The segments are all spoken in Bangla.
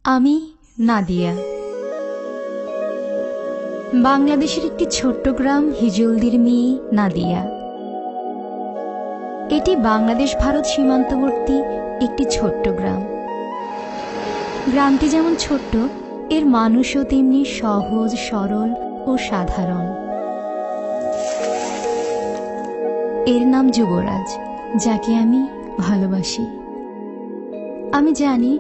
আমি নাদিয়া। বাংলাদেশের একটি ছোট্ট গ্রাম হিজলদির মেয়ে নাদিয়া। এটি বাংলাদেশ ভারত সীমান্তবর্তী একটি ছোট্ট গ্রাম। গ্রামটি যেমন ছোট্ট, এর মানুষও তেমনি সহজ, সরল ও সাধারণ। এর নাম যুবরাজ, যাকে আমি ভালোবাসি। আমি জানি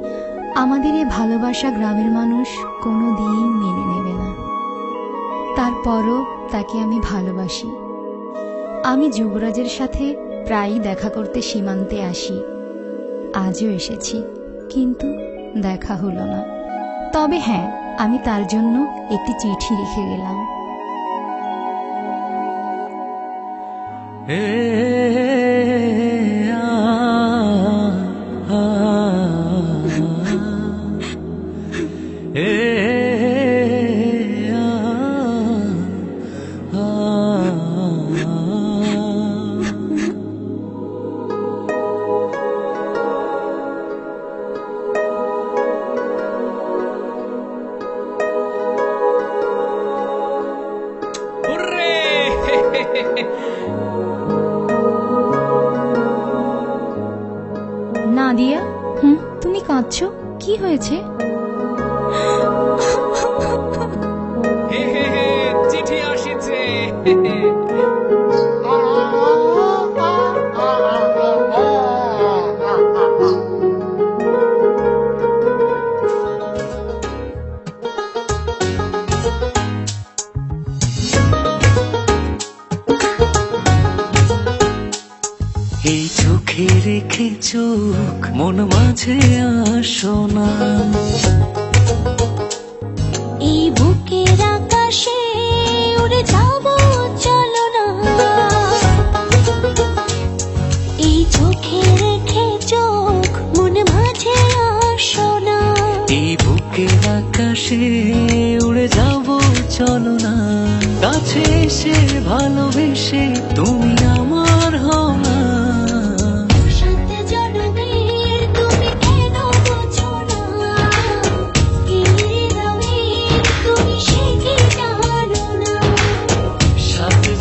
আমাদের এই ভালোবাসা গ্রামের মানুষ কোনোদিন মেনে নেবে না, তারপরও তাকে আমি ভালোবাসি। আমি যুবরাজের সাথে প্রায়ই দেখা করতে সীমান্তে আসি। আজও এসেছি, কিন্তু দেখা হলো না। তবে হ্যাঁ, আমি তার জন্য একটি চিঠি লিখে গেলাম। নাদিয়া, তুমি কাঁদছো? কি হয়েছে? চিঠি আসছে। এই চোখে রেখে চোখ মন মাঝে আসো না, এই বুকের আকাশে উড়ে যাব চলো না। এই চোখে রেখে চোখ মন মাঝে আসো না, এই বুকের আকাশে উড়ে যাব চলো না। কাছে এসে ভালোবেসে তুমি আমার হও না।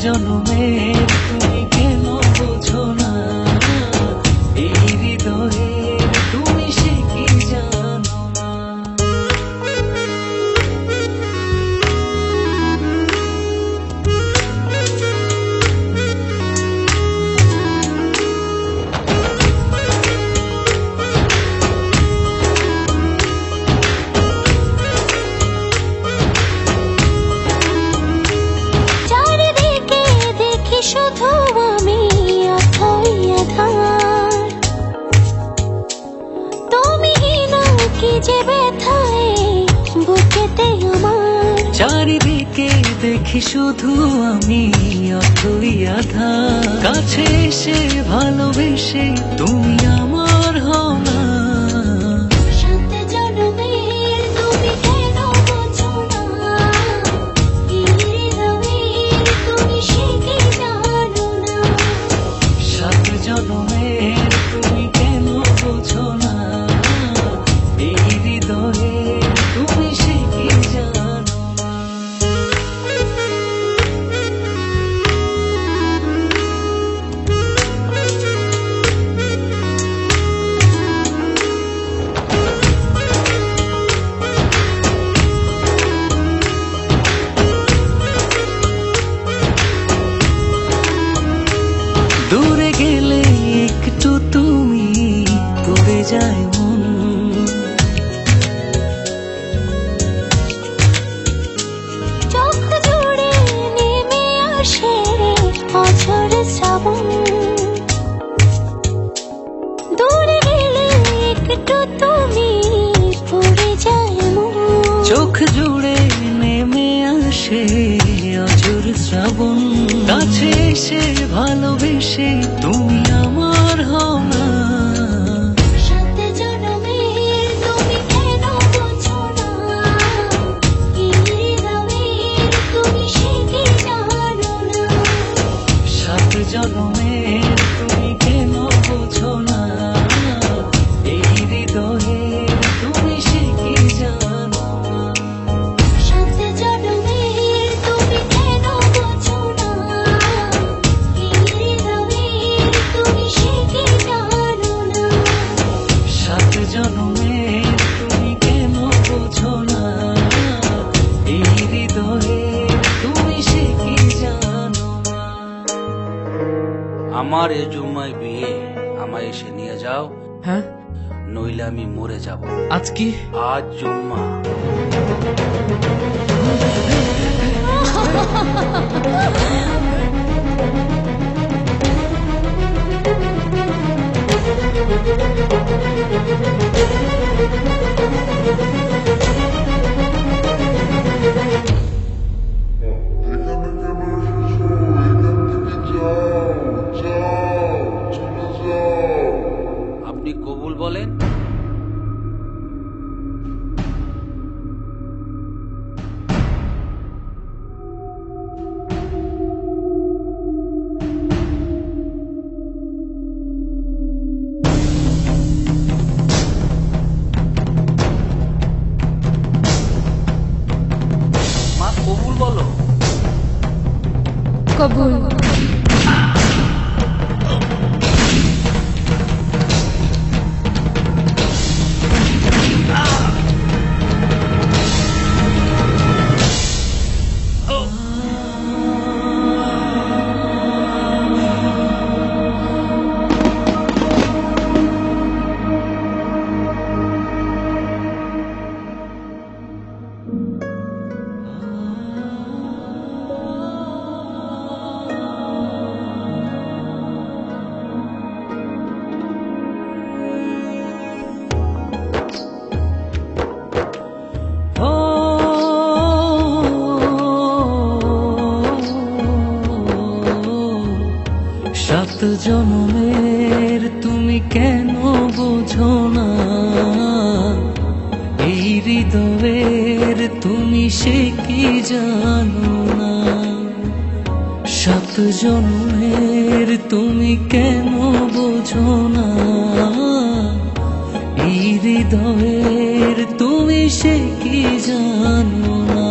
জনমের তুমি কেন বোঝো না, এই হৃদয়ের তুমি সে কি জানো না। শুধু আমি অথই আধার, তুমি না কি যে ব্যথায় বুকেতে আমার। চারিদিকে দেখি শুধু আমি অথই আধার। কাছে এসে ভালোবেসে তুমি আমার হও না। জনমের তুমি কেন বোঝো না, এই হৃদয়ে তুমি সে কি জানো না। দূরে গেলে একটু তুমি পড়ে যায় মন, চোখ জুড়ে নেমে আসে অঝোর শ্রাবণ। দূরে গেলে একটু তুমি পড়ে যায় মন, চোখ জুড়ে নেমে আসে অঝোর শ্রাবণ। কাছে এসে ভালোবেসে তুমি আমার হও না। সাথে জনমের তুমি কেন বোঝো না, এই হৃদয়ের তুমি সে কি জানো না। সাত জনমের তুমি কেন বোঝো না, এই হৃদয়ে তুমি সে কি আমার এ জুম্মায় বিয়ে, আমায় এসে নিয়ে যাও, হ্যাঁ নইলে আমি মরে যাব। আজ কি? আজ জুম্মা। আপনি কবুল বলেন। মা কবুল বলো। কবুল। ও সাত জনমের তুমি কেন বোঝো না, এই হৃদয়ের তুমি সে কি জানো না। সাত জনমের তুমি কেন বোঝো না, এই হৃদয়ের তুমি সে কি জানো না।